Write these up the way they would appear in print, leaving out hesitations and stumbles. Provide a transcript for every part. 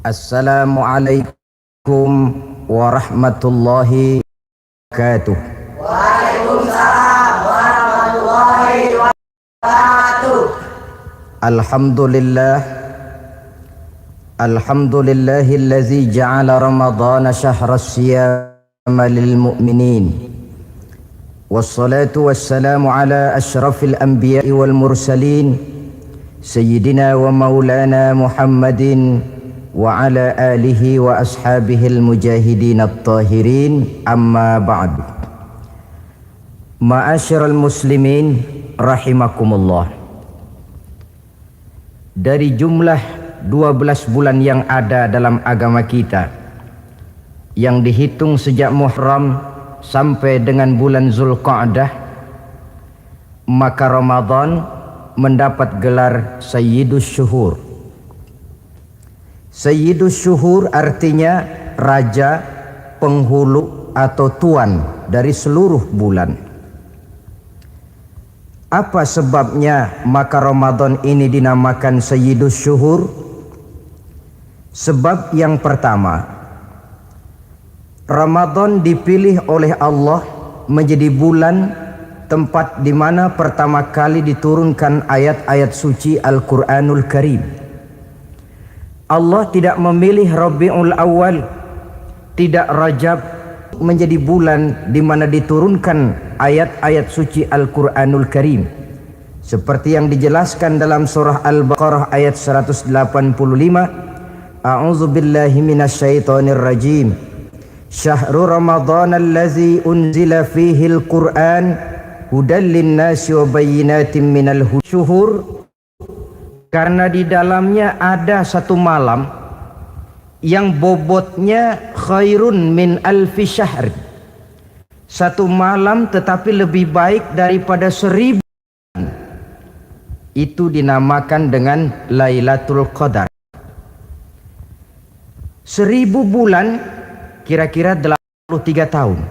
Assalamualaikum warahmatullahi wabarakatuh. Waalaikumsalam warahmatullahi wabarakatuh. Alhamdulillahillazi ja'ala ramadhana syahras siyama lil mu'minin. Wassalatu wassalamu ala asyrafil anbiya'i wal mursalin sayyidina wa maulana Muhammadin wa ala alihi wa ashabihil mujahidin at-tahirin, amma ba'du. Ma'asyiral muslimin rahimakumullah. Dari jumlah 12 bulan yang ada dalam agama kita, yang dihitung sejak Muharram sampai dengan bulan Zulqa'dah, maka Ramadan mendapat gelar Sayyidus Syuhur. Sayyidus Syuhur artinya raja, penghulu atau tuan dari seluruh bulan. Apa sebabnya maka Ramadan ini dinamakan Sayyidus Syuhur? Sebab yang pertama, Ramadan dipilih oleh Allah menjadi bulan tempat di mana pertama kali diturunkan ayat-ayat suci Al-Quranul Karim. Allah tidak memilih Rabiul Awal, tidak Rajab menjadi bulan di mana diturunkan ayat-ayat suci Al-Quranul Karim, seperti yang dijelaskan dalam surah Al-Baqarah ayat 185. A'udzu billahi minasyaitonir rajim. Syahrul Ramadan allazi unzila fihi al-Qur'an hudan lin-nasi wa bayyinatin minal syuhur. Karena di dalamnya ada satu malam yang bobotnya khairun min alfi syahr. Satu malam tetapi lebih baik daripada 1000. Itu dinamakan dengan Lailatul Qadar. 1000 bulan kira-kira 83 tahun.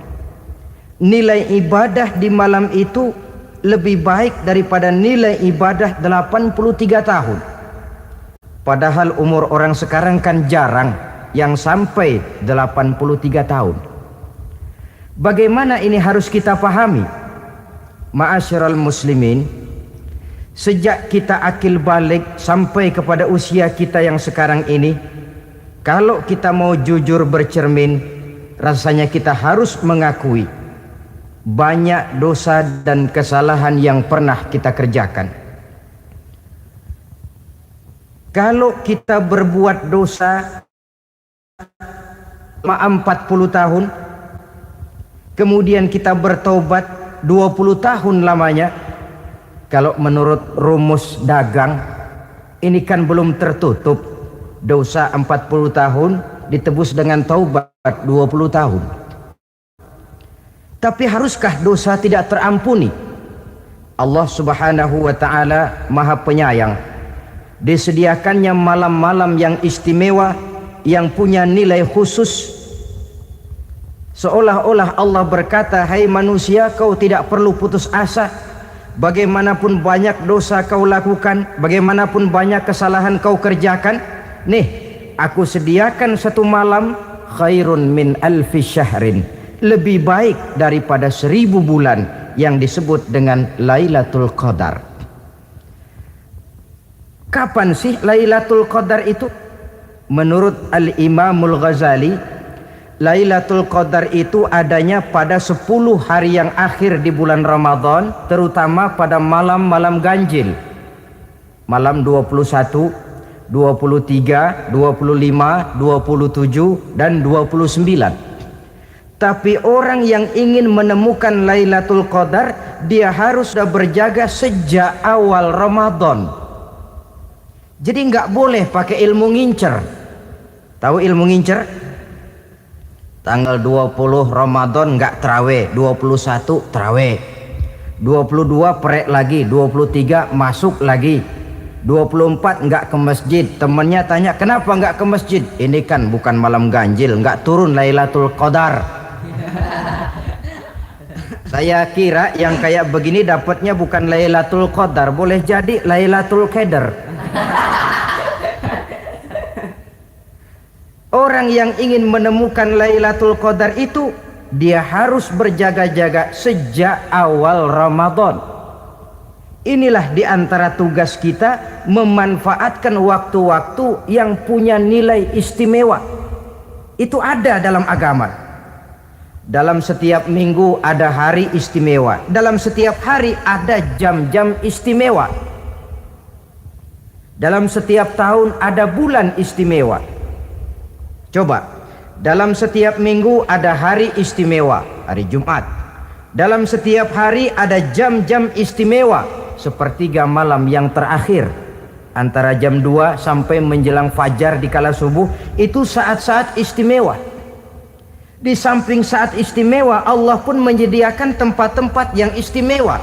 Nilai ibadah di malam itu lebih baik daripada nilai ibadah 83 tahun. Padahal umur orang sekarang kan jarang yang sampai 83 tahun. Bagaimana ini harus kita pahami? Ma'asyiral muslimin, sejak kita akil balik sampai kepada usia kita yang sekarang ini, kalau kita mau jujur bercermin, rasanya kita harus mengakui banyak dosa dan kesalahan yang pernah kita kerjakan. Kalau kita berbuat dosa 40 tahun, kemudian kita bertobat 20 tahun lamanya, kalau menurut rumus dagang, ini kan belum tertutup. Dosa 40 tahun ditebus dengan taubat 20 tahun. Tapi haruskah dosa tidak terampuni? Allah Subhanahu wa ta'ala Maha Penyayang. Disediakannya malam-malam yang istimewa, yang punya nilai khusus. Seolah-olah Allah berkata, hai manusia, kau tidak perlu putus asa. Bagaimanapun banyak dosa kau lakukan, bagaimanapun banyak kesalahan kau kerjakan, nih, aku sediakan satu malam khairun min alfi syahrin, lebih baik daripada 1000 bulan yang disebut dengan Lailatul Qadar. Kapan sih Lailatul Qadar itu? Menurut Al-Imamul Ghazali, Lailatul Qadar itu adanya pada 10 hari yang akhir di bulan Ramadan, terutama pada malam-malam ganjil. Malam 21, 23, 25, 27 dan 29. Tapi orang yang ingin menemukan Lailatul Qadar, dia harus sudah berjaga sejak awal Ramadan. Jadi nggak boleh pakai ilmu ngincer. Tahu ilmu ngincer? Tanggal 20 Ramadan nggak terawih, 21 terawih, 22 perek lagi, 23 masuk lagi, 24 nggak ke masjid. Temennya tanya, kenapa nggak ke masjid? Ini kan bukan malam ganjil, nggak turun Lailatul Qadar. Saya kira yang kayak begini dapatnya bukan Lailatul Qadar, boleh jadi Lailatul Qadar. orang yang ingin menemukan Lailatul Qadar itu, dia harus berjaga-jaga sejak awal Ramadan. Inilah di antara tugas kita, memanfaatkan waktu-waktu yang punya nilai istimewa. Itu ada dalam agama. Dalam setiap minggu ada hari istimewa. Dalam setiap hari ada jam-jam istimewa. Dalam setiap tahun ada bulan istimewa. Coba, dalam setiap minggu ada hari istimewa, hari Jumat. Dalam setiap hari ada jam-jam istimewa, sepertiga malam yang terakhir, antara jam 2 sampai menjelang fajar di kala subuh, itu saat-saat istimewa. Di samping saat istimewa, Allah pun menyediakan tempat-tempat yang istimewa.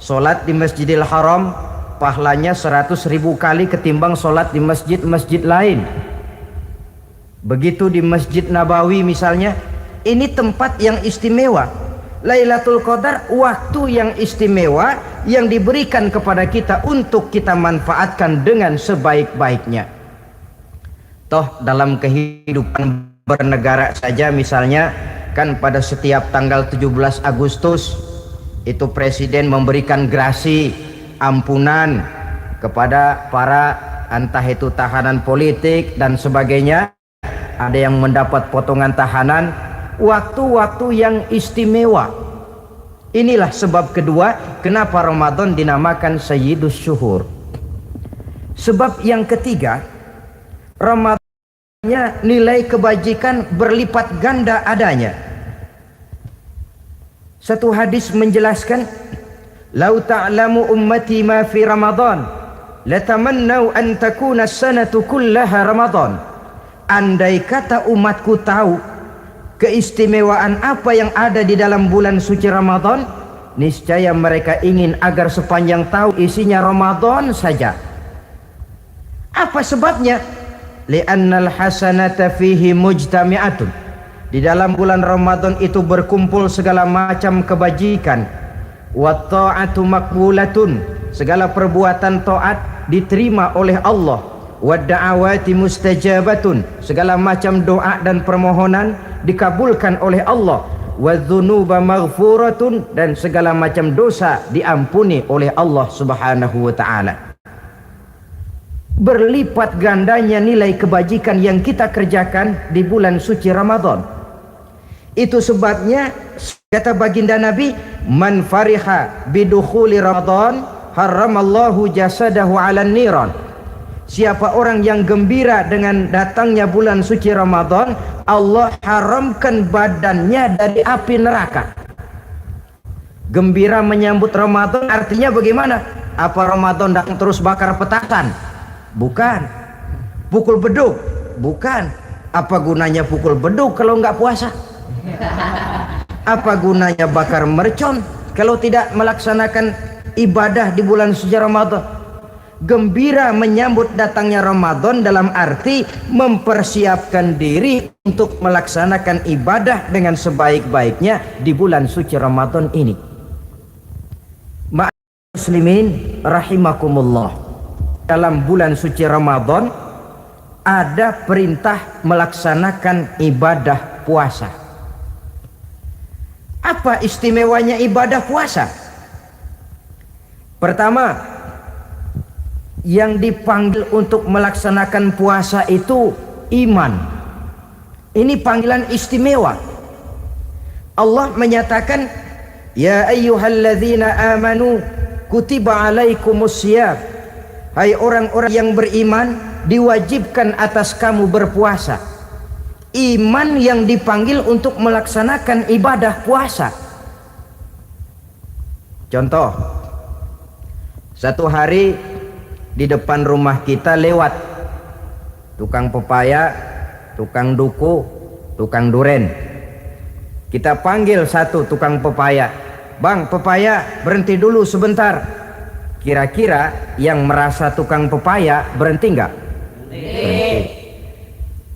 Solat di Masjidil Haram pahalanya 100.000 kali ketimbang solat di masjid-masjid lain. Begitu di Masjid Nabawi misalnya, ini tempat yang istimewa. Lailatul Qadar waktu yang istimewa yang diberikan kepada kita untuk kita manfaatkan dengan sebaik-baiknya. Toh dalam kehidupan bernegara saja misalnya, kan pada setiap tanggal 17 Agustus itu presiden memberikan grasi ampunan kepada para entah itu tahanan politik dan sebagainya. Ada yang mendapat potongan tahanan. Waktu-waktu yang istimewa. Inilah sebab kedua kenapa Ramadan dinamakan Sayyidus Syuhur. Sebab yang ketiga, Ramadannya nilai kebajikan berlipat ganda adanya. Satu hadis menjelaskan, "Lau ta'lamu ummati ma fi Ramadan, latamannau an takuna as-sanatu kullaha Ramadan." Andai kata umatku tahu keistimewaan apa yang ada di dalam bulan suci Ramadan, niscaya mereka ingin agar sepanjang tahun isinya Ramadan saja. Apa sebabnya? Li'annal hasanata fihi mujtami'atun. Di dalam bulan Ramadan itu berkumpul segala macam kebajikan. Wa ta'atu maqbulatun. Segala perbuatan taat diterima oleh Allah. Wa da'awati mustajabatun. Segala macam doa dan permohonan dikabulkan oleh Allah. Wa dzunuba maghfuratun. Dan segala macam dosa diampuni oleh Allah Subhanahu wa taala. Berlipat gandanya nilai kebajikan yang kita kerjakan di bulan suci Ramadan. Itu sebabnya kata baginda Nabi, "Man fariha bidukhuli Ramadan, haramallahu jasadahu 'alan niran." Siapa orang yang gembira dengan datangnya bulan suci Ramadan, Allah haramkan badannya dari api neraka. Gembira menyambut Ramadan artinya bagaimana? Apa Ramadan datang terus bakar petasan? Bukan. Pukul beduk? Bukan. Apa gunanya pukul beduk kalau nggak puasa? Apa gunanya bakar mercon kalau tidak melaksanakan ibadah di bulan suci Ramadan? Gembira menyambut datangnya Ramadan dalam arti mempersiapkan diri untuk melaksanakan ibadah dengan sebaik-baiknya di bulan suci Ramadan ini. Ma'asyiral muslimin rahimakumullah. Dalam bulan suci Ramadan ada perintah melaksanakan ibadah puasa. Apa istimewanya ibadah puasa? Pertama, yang dipanggil untuk melaksanakan puasa itu iman. Ini panggilan istimewa. Allah menyatakan, "Ya ayyuhalladzina amanu kutiba alaikumussyam." Hai orang-orang yang beriman, diwajibkan atas kamu berpuasa. Iman yang dipanggil untuk melaksanakan ibadah puasa. Contoh, satu hari di depan rumah kita lewat tukang pepaya, tukang duku, tukang duren. Kita panggil satu tukang pepaya, "Bang, pepaya, berhenti dulu sebentar." Kira-kira yang merasa tukang pepaya berhenti enggak? Berhenti.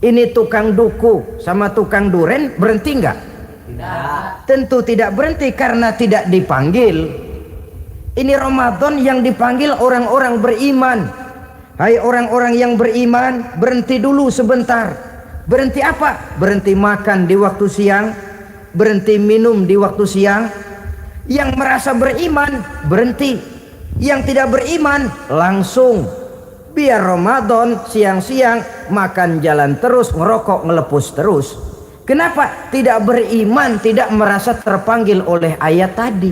Ini tukang duku sama tukang duren berhenti enggak? Tidak. Tentu tidak berhenti karena tidak dipanggil. Ini Ramadan yang dipanggil orang-orang beriman. Hai orang-orang yang beriman, berhenti dulu sebentar. Berhenti apa? Berhenti makan di waktu siang, berhenti minum di waktu siang. Yang merasa beriman berhenti, yang tidak beriman langsung. Biar Ramadan siang-siang makan jalan terus, ngerokok ngelepus terus. Kenapa? Tidak beriman, tidak merasa terpanggil oleh ayat tadi.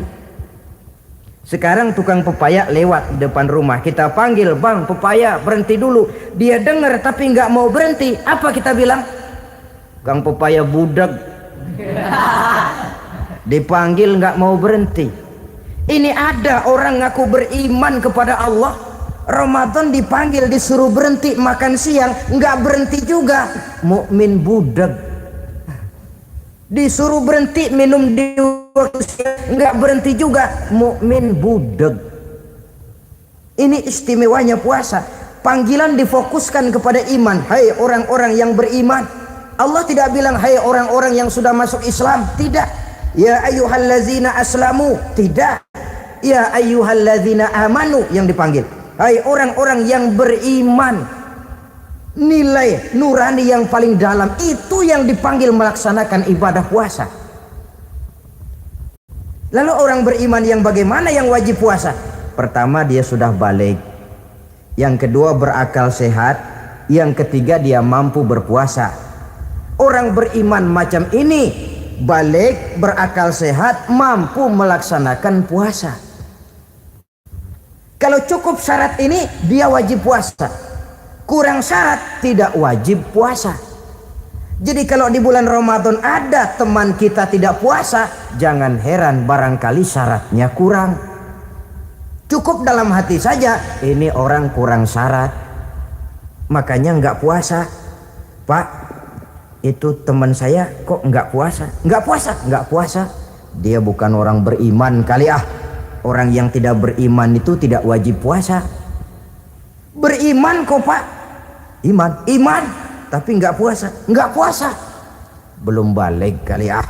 Sekarang tukang pepaya lewat di depan rumah, kita panggil, "Bang, pepaya, berhenti dulu." Dia dengar tapi nggak mau berhenti. Apa kita bilang? "Kang pepaya budak." Dipanggil nggak mau berhenti. Ini ada orang ngaku beriman kepada Allah, Ramadan dipanggil disuruh berhenti makan siang, nggak berhenti juga. Mukmin budak. Disuruh berhenti minum di waktu siang, nggak berhenti juga. Mukmin budak. Ini istimewanya puasa. Panggilan difokuskan kepada iman. Hai orang-orang yang beriman. Allah tidak bilang hai orang-orang yang sudah masuk Islam. Tidak. Ya ayyuhallazina aslamu. Tidak. Ya ayyuhallazina amanu yang dipanggil. Hai orang-orang yang beriman. Nilai nurani yang paling dalam itu yang dipanggil melaksanakan ibadah puasa. Lalu orang beriman yang bagaimana yang wajib puasa? Pertama, dia sudah balik. Yang kedua, berakal sehat. Yang ketiga, dia mampu berpuasa. Orang beriman macam ini balik, berakal sehat, mampu melaksanakan puasa. Kalau cukup syarat ini, dia wajib puasa. Kurang syarat, tidak wajib puasa. Jadi kalau di bulan Ramadan ada teman kita tidak puasa, jangan heran barangkali syaratnya kurang. Cukup dalam hati saja, ini orang kurang syarat, makanya nggak puasa. Pak, itu teman saya kok nggak puasa? Nggak puasa, nggak puasa. Dia bukan orang beriman kali ah. Orang yang tidak beriman itu tidak wajib puasa. Beriman kok Pak, iman, tapi nggak puasa, nggak puasa. Belum balik kali ah,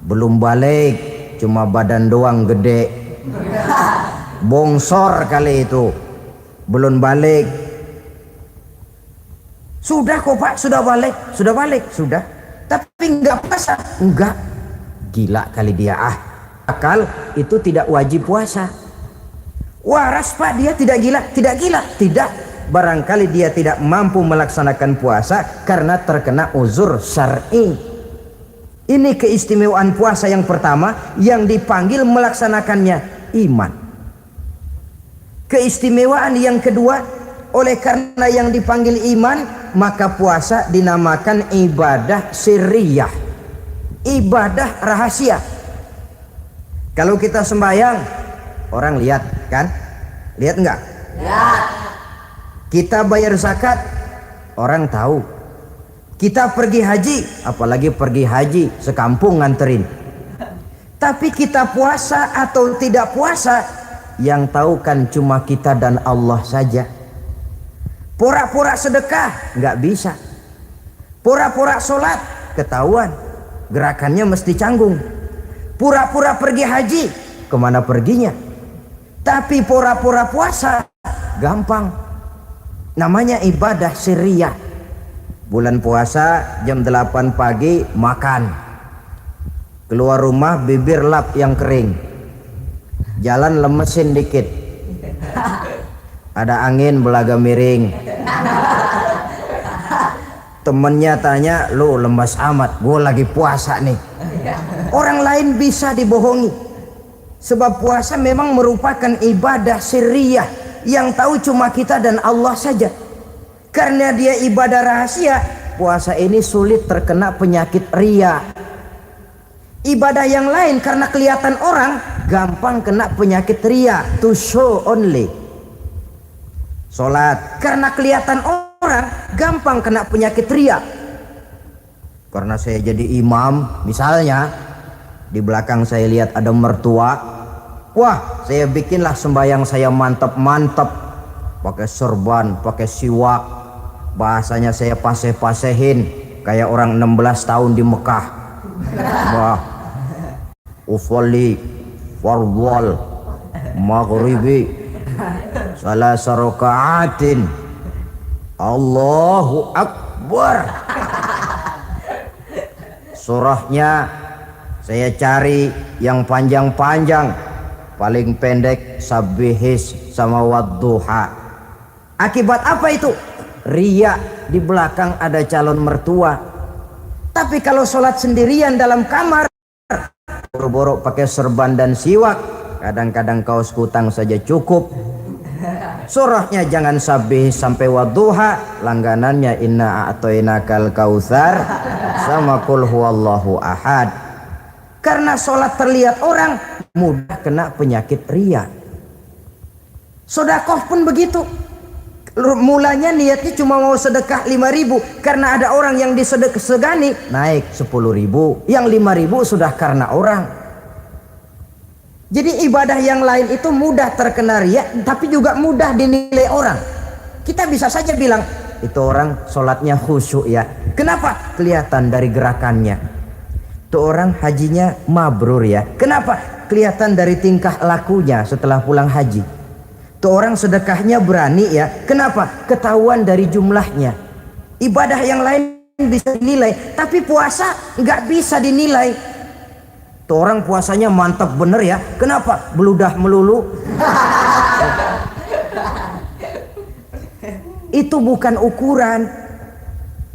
belum balik, cuma badan doang gede, bongsor kali itu, belum balik. Sudah kok Pak, sudah balik, sudah, tapi nggak puasa, enggak, gila kali dia ah. Akal itu tidak wajib puasa. Waras Pak, dia tidak gila, tidak. Barangkali dia tidak mampu melaksanakan puasa karena terkena uzur syar'i. Ini keistimewaan puasa yang pertama yang dipanggil melaksanakannya iman. Keistimewaan yang kedua, oleh karena yang dipanggil iman, maka puasa dinamakan ibadah sirriyah, ibadah rahasia. Kalau kita sembahyang, orang lihat kan? Lihat enggak? Lihat. Kita bayar zakat, orang tahu. Kita pergi haji, apalagi pergi haji sekampung nganterin. Tapi kita puasa atau tidak puasa, yang tahu kan cuma kita dan Allah saja. Pura-pura sedekah nggak bisa. Pura-pura sholat ketahuan, gerakannya mesti canggung. Pura-pura pergi haji, kemana perginya? Tapi pura-pura puasa gampang. Namanya ibadah sirriyah. Bulan puasa jam 8 pagi makan. Keluar rumah bibir lap yang kering. Jalan lemesin dikit. Ada angin belaga miring. Temennya tanya, "Lu lemas amat, gue lagi puasa nih." Orang lain bisa dibohongi. Sebab puasa memang merupakan ibadah sirriyah yang tahu cuma kita dan Allah saja. Karena dia ibadah rahasia, puasa ini sulit terkena penyakit riya. Ibadah yang lain karena kelihatan orang gampang kena penyakit riya, to show only. Sholat karena kelihatan orang gampang kena penyakit riya. Karena saya jadi imam, misalnya di belakang saya lihat ada mertua, wah saya bikinlah sembahyang saya mantap-mantap, pakai sorban, pakai siwak, bahasanya saya paseh-pasehin kayak orang 16 tahun di Mekah. Wah, ufolli fardwal maghribi salasa raka'atin Allahu Akbar. surahnya saya cari yang panjang-panjang, paling pendek Sabbihis sama Wadduha. Akibat apa itu? Riya, di belakang ada calon mertua. Tapi kalau sholat sendirian dalam kamar, boro-boro pakai serban dan siwak, kadang-kadang kaos kutang saja cukup. Surahnya jangan Sabbihis sampai Wadduha, langganannya Inna A'toinakal Kautsar sama Qul Huwallahu Ahad. Karena sholat terlihat orang, mudah kena penyakit riya. Sedekah pun begitu. Mulanya niatnya cuma mau sedekah 5.000, karena ada orang yang disedekahani naik 10.000, yang 5.000 sudah karena orang. Jadi ibadah yang lain itu mudah terkena riya, tapi juga mudah dinilai orang. Kita bisa saja bilang itu orang sholatnya khusyuk ya. Kenapa? Kelihatan dari gerakannya. Itu orang hajinya mabrur ya. Kenapa? Kelihatan dari tingkah lakunya setelah pulang haji. Itu orang sedekahnya berani ya. Kenapa? Ketahuan dari jumlahnya. Ibadah yang lain bisa dinilai, tapi puasa nggak bisa dinilai. Itu orang puasanya mantap bener ya. Kenapa? Beludah melulu. Itu bukan ukuran.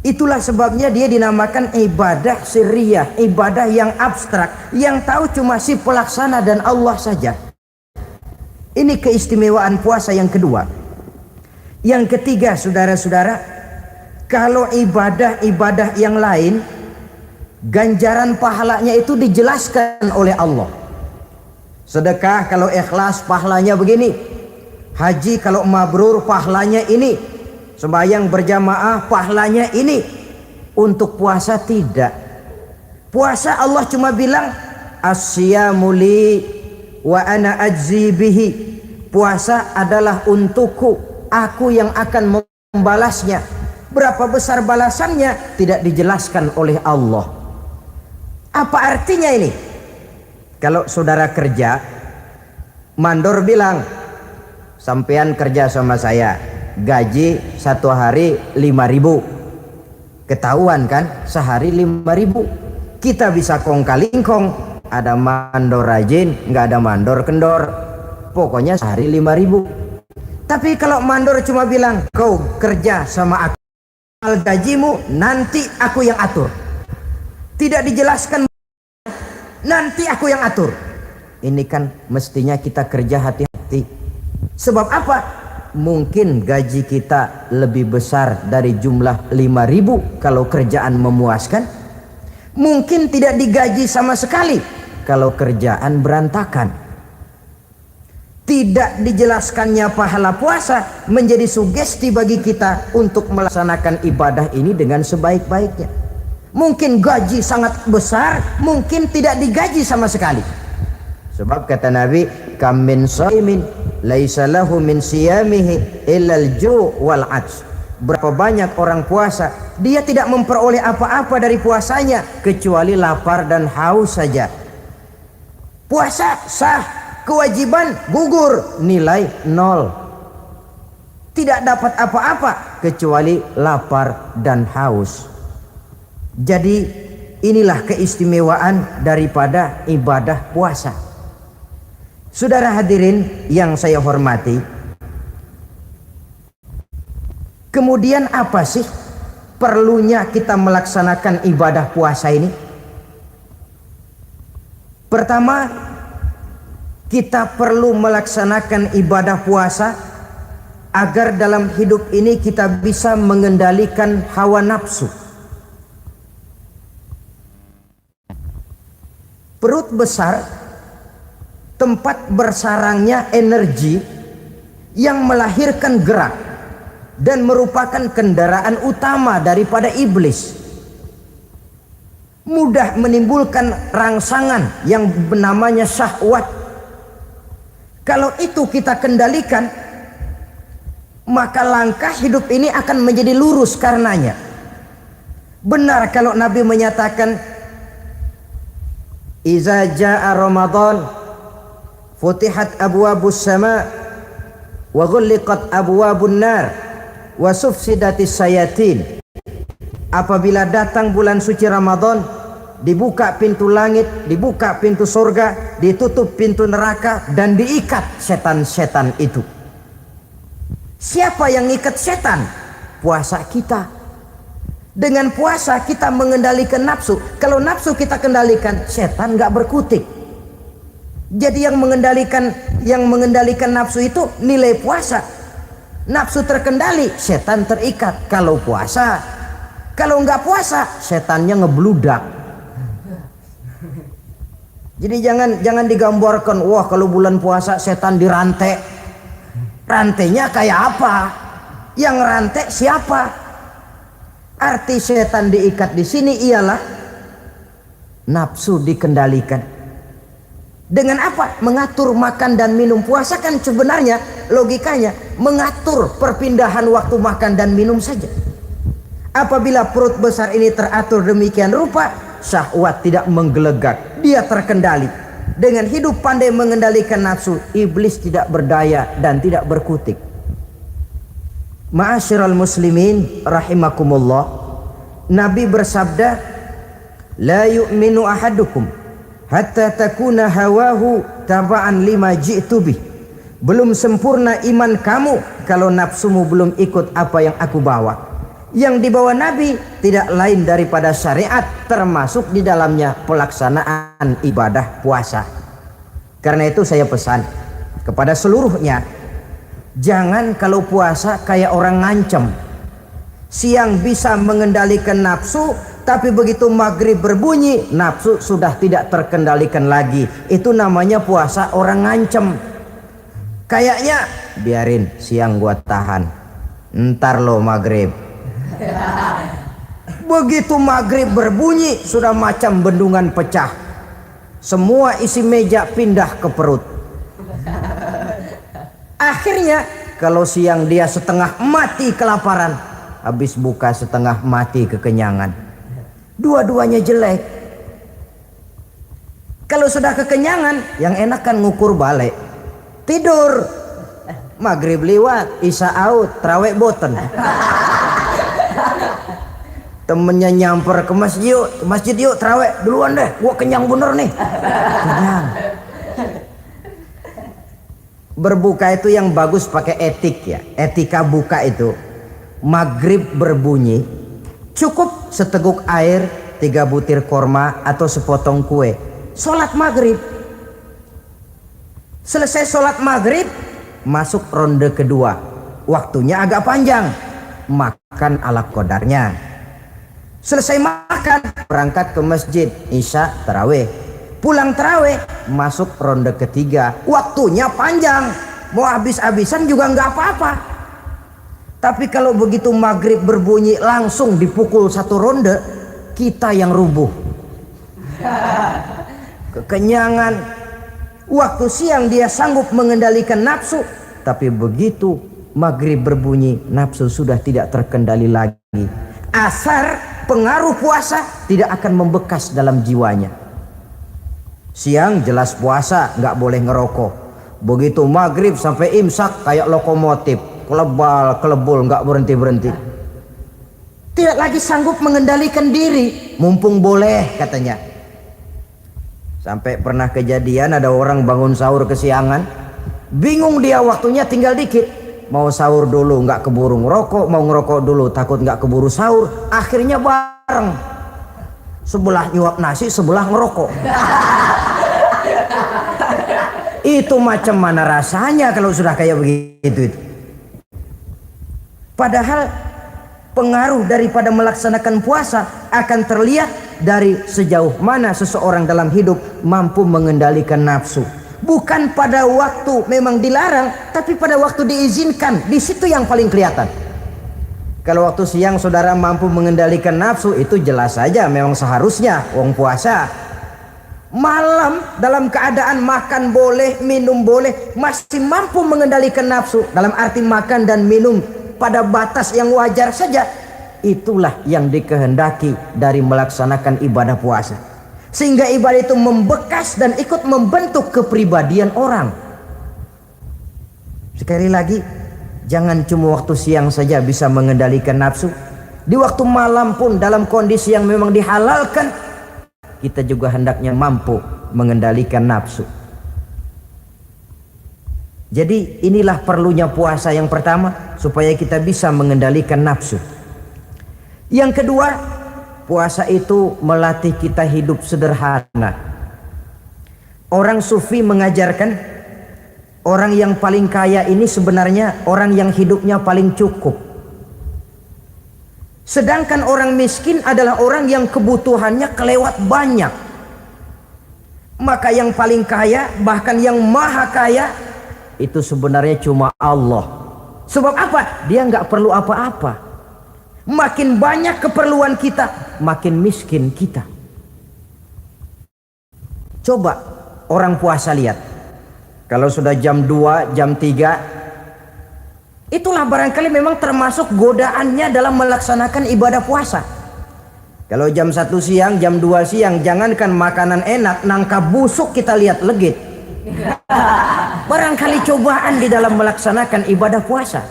Itulah sebabnya dia dinamakan ibadah sirriyah, ibadah yang abstrak, yang tahu cuma si pelaksana dan Allah saja. Ini keistimewaan puasa yang kedua. Yang ketiga, saudara-saudara, kalau ibadah-ibadah yang lain, ganjaran pahalanya itu dijelaskan oleh Allah. Sedekah kalau ikhlas pahalanya begini, haji kalau mabrur pahalanya ini, sembahyang berjamaah pahalanya ini. Untuk puasa tidak. Puasa Allah cuma bilang as-siyamu li wa ana ajzi bihi. Puasa adalah untukku, aku yang akan membalasnya. Berapa besar balasannya tidak dijelaskan oleh Allah. Apa artinya ini? Kalau saudara kerja, mandor bilang, sampean kerja sama saya, gaji satu hari 5.000. Ketahuan kan, sehari 5.000. Kita bisa kong kali kong, ada mandor rajin, nggak ada mandor kendor. Pokoknya sehari 5.000. Tapi kalau mandor cuma bilang, kau kerja sama aku, gajimu nanti aku yang atur. Tidak dijelaskan, nanti aku yang atur. Ini kan mestinya kita kerja hati-hati. Sebab apa? Mungkin gaji kita lebih besar dari jumlah 5.000 kalau kerjaan memuaskan. Mungkin tidak digaji sama sekali kalau kerjaan berantakan. Tidak dijelaskannya pahala puasa menjadi sugesti bagi kita untuk melaksanakan ibadah ini dengan sebaik-baiknya. Mungkin gaji sangat besar, mungkin tidak digaji sama sekali. Sebab kata Nabi, kam min shaimin laisa lahu min siyamihi illa al-ju' wal 'atsh. Berapa banyak orang puasa, dia tidak memperoleh apa-apa dari puasanya kecuali lapar dan haus saja. Puasa sah, kewajiban gugur, nilai 0. Tidak dapat apa-apa kecuali lapar dan haus. Jadi inilah keistimewaan daripada ibadah puasa. Saudara hadirin yang saya hormati, kemudian apa sih perlunya kita melaksanakan ibadah puasa ini? Pertama, kita perlu melaksanakan ibadah puasa agar dalam hidup ini kita bisa mengendalikan hawa nafsu. Perut besar, tempat bersarangnya energi yang melahirkan gerak dan merupakan kendaraan utama daripada iblis. Mudah menimbulkan rangsangan yang namanya syahwat. Kalau itu kita kendalikan, maka langkah hidup ini akan menjadi lurus karenanya. Benar kalau Nabi menyatakan, iza jaa Ramadan futihat abwabus sama wa ghulliqat abwabun nar wa sufsidatis sayatin. Apabila datang bulan suci Ramadan, dibuka pintu langit, dibuka pintu surga, ditutup pintu neraka, dan diikat setan-setan itu. Siapa yang ikat setan? Puasa kita. Dengan puasa kita mengendalikan nafsu. Kalau nafsu kita kendalikan, setan nggak berkutik. Jadi yang mengendalikan nafsu itu nilai puasa. Nafsu terkendali, setan terikat. Kalau puasa, kalau nggak puasa, setannya ngebludak. Jadi jangan digambarkan, wah kalau bulan puasa setan dirantai. Rantainya kayak apa? Yang rantai siapa? Arti setan diikat di sini ialah nafsu dikendalikan. Dengan apa? Mengatur makan dan minum. Puasa kan sebenarnya logikanya mengatur perpindahan waktu makan dan minum saja. Apabila perut besar ini teratur demikian rupa, syahwat tidak menggelegak, dia terkendali. Dengan hidup pandai mengendalikan nafsu, iblis tidak berdaya dan tidak berkutik. Ma'asyiral muslimin rahimakumullah, Nabi bersabda, la yu'minu ahadukum hatta takuna hawahu taba'an lima ji'tu bih. Belum sempurna iman kamu kalau nafsumu belum ikut apa yang aku bawa. Yang dibawa Nabi tidak lain daripada syariat, termasuk di dalamnya pelaksanaan ibadah puasa. Karena itu saya pesan kepada seluruhnya, jangan kalau puasa kayak orang ngancem. Siang bisa mengendalikan nafsu, tapi begitu maghrib berbunyi, nafsu sudah tidak terkendalikan lagi. Itu namanya puasa orang ngancem. Kayaknya biarin siang gua tahan, ntar lo maghrib. Begitu maghrib berbunyi, sudah macam bendungan pecah. Semua isi meja pindah ke perut. Akhirnya kalau siang dia setengah mati kelaparan, habis buka setengah mati kekenyangan. Dua-duanya jelek. Kalau sudah kekenyangan, yang enak kan ngukur balik. Tidur. Maghrib liwat, isya out, trawek boten. Temennya nyamper ke masjid yuk trawek duluan deh, gua kenyang bener nih. Kenyang. Berbuka itu yang bagus pakai etik ya, etika buka itu. Maghrib berbunyi, cukup seteguk air, 3 butir korma atau sepotong kue. Sholat maghrib. Selesai sholat maghrib, masuk ronde kedua. Waktunya agak panjang, makan ala qadarnya. Selesai makan, berangkat ke masjid, isya tarawih. Pulang tarawih, masuk ronde ketiga. Waktunya panjang, mau habis-habisan juga nggak apa-apa. Tapi kalau begitu maghrib berbunyi langsung dipukul 1 ronde, kita yang rubuh. Kekenyangan. Waktu siang dia sanggup mengendalikan nafsu, tapi begitu maghrib berbunyi, nafsu sudah tidak terkendali lagi. Asar pengaruh puasa tidak akan membekas dalam jiwanya. Siang jelas puasa, nggak boleh ngerokok. Begitu maghrib sampai imsak kayak lokomotif, kelebul nggak berhenti. Tidak lagi sanggup mengendalikan diri, mumpung boleh katanya. Sampai pernah kejadian ada orang bangun sahur kesiangan, bingung dia waktunya tinggal dikit. Mau sahur dulu nggak keburu ngerokok, mau ngerokok dulu takut nggak keburu sahur. Akhirnya bareng, sebelah nyuap nasi, sebelah ngerokok. Itu macam mana rasanya kalau sudah kayak begitu itu. Padahal pengaruh daripada melaksanakan puasa akan terlihat dari sejauh mana seseorang dalam hidup mampu mengendalikan nafsu. Bukan pada waktu memang dilarang, tapi pada waktu diizinkan. Di situ yang paling kelihatan. Kalau waktu siang saudara mampu mengendalikan nafsu, itu jelas saja memang seharusnya wong puasa. Malam dalam keadaan makan boleh, minum boleh, masih mampu mengendalikan nafsu, dalam arti makan dan minum pada batas yang wajar saja. Itulah yang dikehendaki dari melaksanakan ibadah puasa, sehingga ibadah itu membekas dan ikut membentuk kepribadian orang. Sekali lagi, jangan cuma waktu siang saja bisa mengendalikan nafsu. Di waktu malam pun dalam kondisi yang memang dihalalkan, kita juga hendaknya mampu mengendalikan nafsu. Jadi inilah perlunya puasa yang pertama, supaya kita bisa mengendalikan nafsu. Yang kedua, puasa itu melatih kita hidup sederhana. Orang sufi mengajarkan orang yang paling kaya ini sebenarnya orang yang hidupnya paling cukup. Sedangkan orang miskin adalah orang yang kebutuhannya kelewat banyak. Maka yang paling kaya, bahkan yang maha kaya, itu sebenarnya cuma Allah. Sebab apa? Dia nggak perlu apa-apa. Makin banyak keperluan kita, makin miskin kita. Coba orang puasa lihat. Kalau sudah jam 2, jam 3, itulah barangkali memang termasuk godaannya dalam melaksanakan ibadah puasa. Kalau jam 1 siang, jam 2 siang, jangankan makanan enak, nangka busuk kita lihat legit. Barangkali cobaan di dalam melaksanakan ibadah puasa.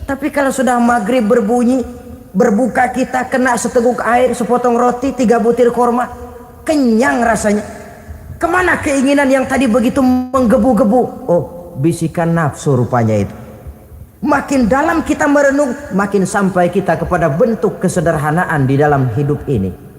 Tapi kalau sudah maghrib berbunyi, berbuka kita kena seteguk air, sepotong roti, 3 butir korma, kenyang rasanya. Kemana keinginan yang tadi begitu menggebu-gebu? Oh, bisikan nafsu rupanya itu. Makin dalam kita merenung, makin sampai kita kepada bentuk kesederhanaan di dalam hidup ini.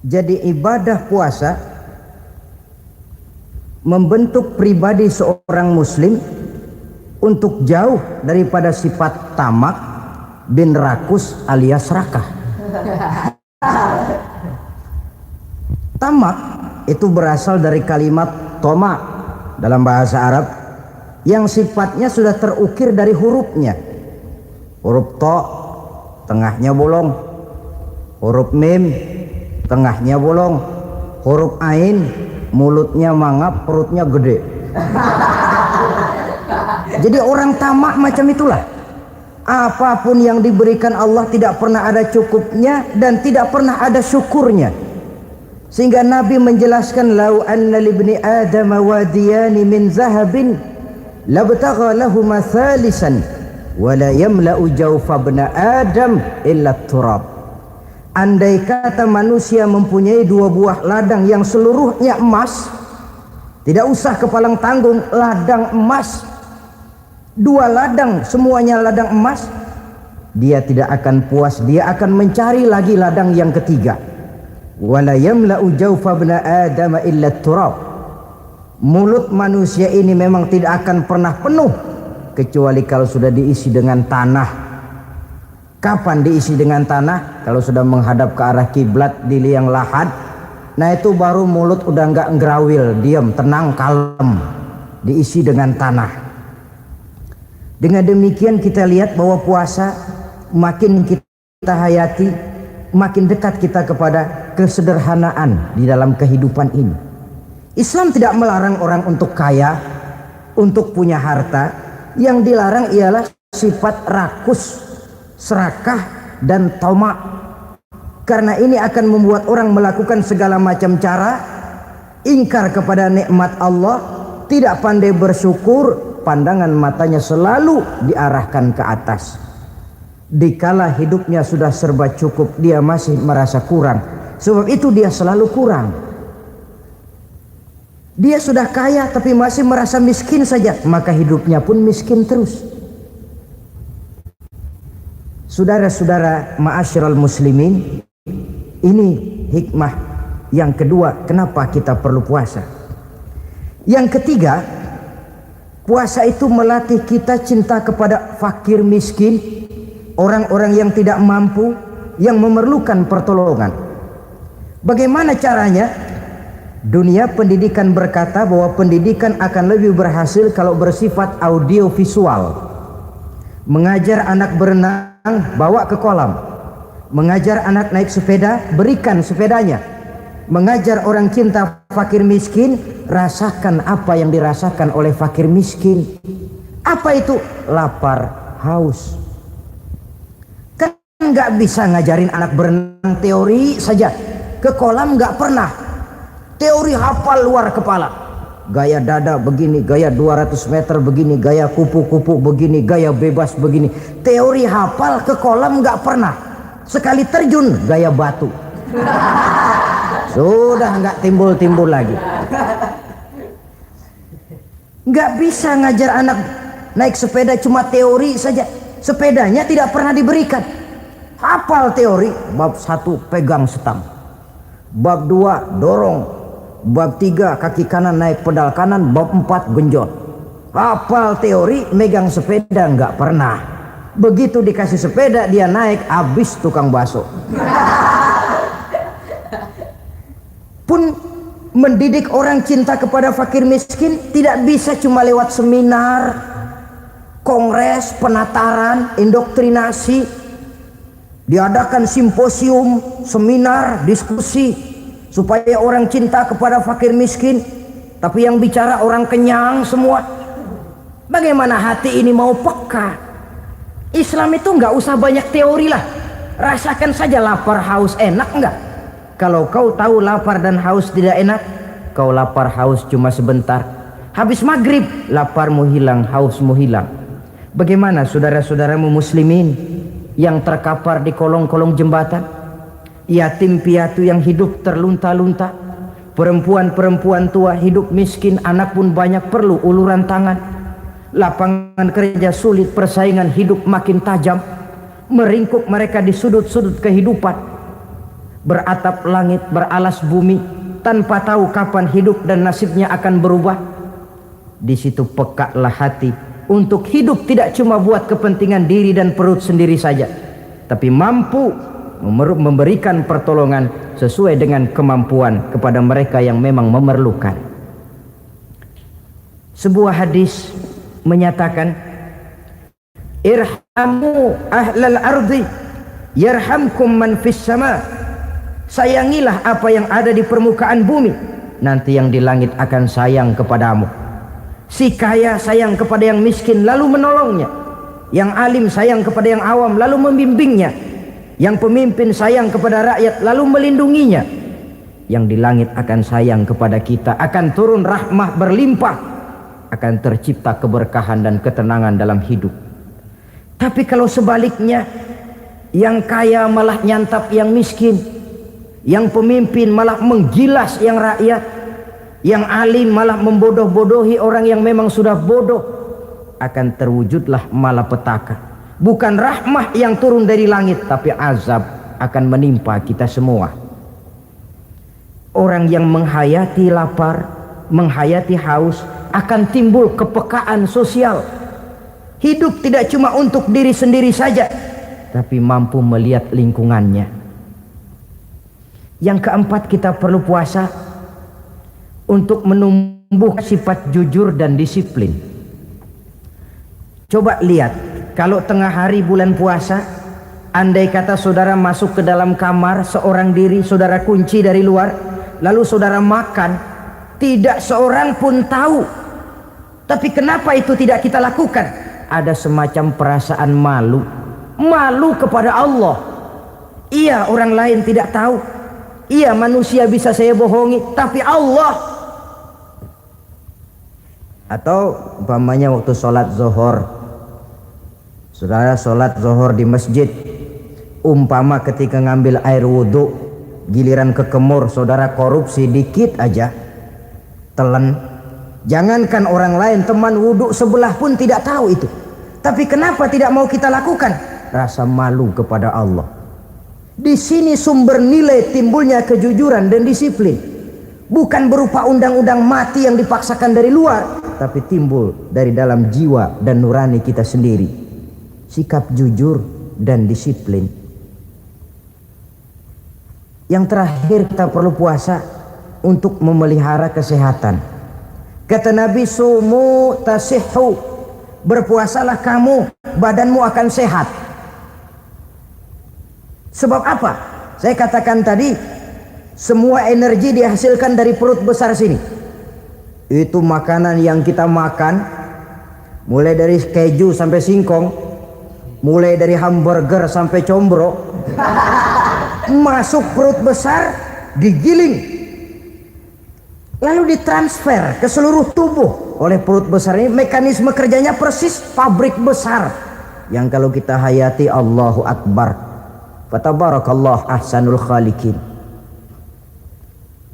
Jadi ibadah puasa membentuk pribadi seorang muslim untuk jauh daripada sifat tamak bin rakus alias serakah. Tamak itu berasal dari kalimat toma dalam bahasa Arab yang sifatnya sudah terukir dari hurufnya. Huruf to tengahnya bolong, huruf mim tengahnya bolong, huruf ain mulutnya mangap, perutnya gede. Jadi orang tamak macam itulah. Apapun yang diberikan Allah tidak pernah ada cukupnya dan tidak pernah ada syukurnya. Sehingga Nabi menjelaskan, lau anna libni adam wadiyani min zahabin labtagha lahuma thalisan wa la yamla'u jawfa ibna adam illa turab. Andai kata manusia mempunyai 2 buah ladang yang seluruhnya emas, tidak usah kepalang tanggung, ladang emas, 2 ladang semuanya ladang emas, dia tidak akan puas, dia akan mencari lagi ladang yang ketiga. Wala yamla'u jawfa ibna adam illa turab. Mulut manusia ini memang tidak akan pernah penuh kecuali kalau sudah diisi dengan tanah. Kapan diisi dengan tanah? Kalau sudah menghadap ke arah kiblat di liang lahat, nah itu baru mulut udah nggak ngerawil, diam, tenang, kalem, diisi dengan tanah. Dengan demikian kita lihat bahwa puasa makin kita hayati, makin dekat kita kepada kesederhanaan di dalam kehidupan ini. Islam tidak melarang orang untuk kaya, untuk punya harta. Yang dilarang ialah sifat rakus, serakah dan tamak. Karena ini akan membuat orang melakukan segala macam cara, ingkar kepada nikmat Allah, tidak pandai bersyukur, pandangan matanya selalu diarahkan ke atas. Dikala hidupnya sudah serba cukup, dia masih merasa kurang. Sebab itu dia selalu kurang. Dia sudah kaya tapi masih merasa miskin saja, maka hidupnya pun miskin terus. Saudara-saudara ma'asyiral muslimin, ini hikmah yang kedua kenapa kita perlu puasa. Yang ketiga, puasa itu melatih kita cinta kepada fakir miskin, orang-orang yang tidak mampu, yang memerlukan pertolongan. Bagaimana caranya? Dunia pendidikan berkata bahwa pendidikan akan lebih berhasil kalau bersifat audiovisual. Mengajar anak berenang, bawa ke kolam. Mengajar anak naik sepeda, berikan sepedanya. Mengajar orang cinta fakir miskin, rasakan apa yang dirasakan oleh fakir miskin. Apa itu? Lapar, haus. Kan nggak bisa ngajarin anak berenang teori saja. Ke kolam nggak pernah. Teori hafal luar kepala. Gaya dada begini, gaya 200 meter begini, gaya kupu-kupu begini, gaya bebas begini. Teori hafal, ke kolam nggak pernah. Sekali terjun gaya batu. Sudah nggak timbul-timbul lagi. Nggak bisa ngajar anak naik sepeda cuma teori saja. Sepedanya tidak pernah diberikan. Hafal teori, bab 1 pegang setang, bab 2 dorong, bab 3 kaki kanan naik pedal kanan, bab 4 genjot. Hafal teori, megang sepeda nggak pernah. Begitu dikasih sepeda dia naik, habis tukang bakso. Pun mendidik orang cinta kepada fakir miskin tidak bisa cuma lewat seminar, kongres, penataran, indoktrinasi. Diadakan simposium, seminar, diskusi supaya orang cinta kepada fakir miskin, tapi yang bicara orang kenyang semua. Bagaimana hati ini mau peka? Islam itu nggak usah banyak teori lah, rasakan saja lapar haus, enak nggak? Kalau kau tahu lapar dan haus tidak enak, kau lapar haus cuma sebentar. Habis maghrib, laparmu hilang, hausmu hilang. Bagaimana saudara-saudaramu muslimin yang terkapar di kolong-kolong jembatan, yatim piatu yang hidup terlunta-lunta, perempuan-perempuan tua hidup miskin, anak pun banyak perlu uluran tangan, lapangan kerja sulit, persaingan hidup makin tajam, meringkuk mereka di sudut-sudut kehidupan, beratap langit, beralas bumi, tanpa tahu kapan hidup dan nasibnya akan berubah. Di situ pekalah hati untuk hidup tidak cuma buat kepentingan diri dan perut sendiri saja, tapi mampu memberikan pertolongan sesuai dengan kemampuan kepada mereka yang memang memerlukan. Sebuah hadis menyatakan, irhamu ahlal ardi yarhamkum man fis sama. Sayangilah apa yang ada di permukaan bumi, nanti yang di langit akan sayang kepadamu. Si kaya sayang kepada yang miskin lalu menolongnya, yang alim sayang kepada yang awam lalu membimbingnya, yang pemimpin sayang kepada rakyat lalu melindunginya. Yang di langit akan sayang kepada kita, akan turun rahmah berlimpah, akan tercipta keberkahan dan ketenangan dalam hidup. Tapi kalau sebaliknya, yang kaya malah nyantap yang miskin, yang pemimpin malah menggilas yang rakyat, yang alim malah membodoh-bodohi orang yang memang sudah bodoh, akan terwujudlah malapetaka. Bukan rahmah yang turun dari langit, tapi azab akan menimpa kita semua. Orang yang menghayati lapar, menghayati haus, akan timbul kepekaan sosial. Hidup tidak cuma untuk diri sendiri saja, tapi mampu melihat lingkungannya. Yang keempat, kita perlu puasa untuk menumbuh sifat jujur dan disiplin. Coba lihat, kalau tengah hari bulan puasa, andai kata saudara masuk ke dalam kamar seorang diri, saudara kunci dari luar, lalu saudara makan, tidak seorang pun tahu. Tapi kenapa itu tidak kita lakukan? Ada semacam perasaan malu, malu kepada Allah. Iya, orang lain tidak tahu. Iya, manusia bisa saya bohongi, tapi Allah. Atau umpamanya waktu sholat zuhur, saudara sholat zuhur di masjid, umpama ketika ngambil air wudhu, giliran ke kemur, saudara korupsi dikit aja, telan. Jangankan orang lain, teman wudhu sebelah pun tidak tahu itu. Tapi kenapa tidak mau kita lakukan? rasa malu kepada Allah. Di sini sumber nilai timbulnya kejujuran dan disiplin. Bukan berupa undang-undang mati yang dipaksakan dari luar, tapi timbul dari dalam jiwa dan nurani kita sendiri. Sikap jujur dan disiplin. Yang terakhir, kita perlu puasa untuk memelihara kesehatan. Kata Nabi, sumu tasihhu, berpuasalah kamu, badanmu akan sehat. Sebab apa? Saya katakan tadi, semua energi dihasilkan dari perut besar sini. Itu makanan yang kita makan, mulai dari keju sampai singkong, mulai dari hamburger sampai combro, masuk perut besar, digiling, lalu ditransfer ke seluruh tubuh oleh perut besar ini. Mekanisme kerjanya persis pabrik besar yang kalau kita hayati, Allahu Akbar, fatabarakallah ahsanul khaliqin.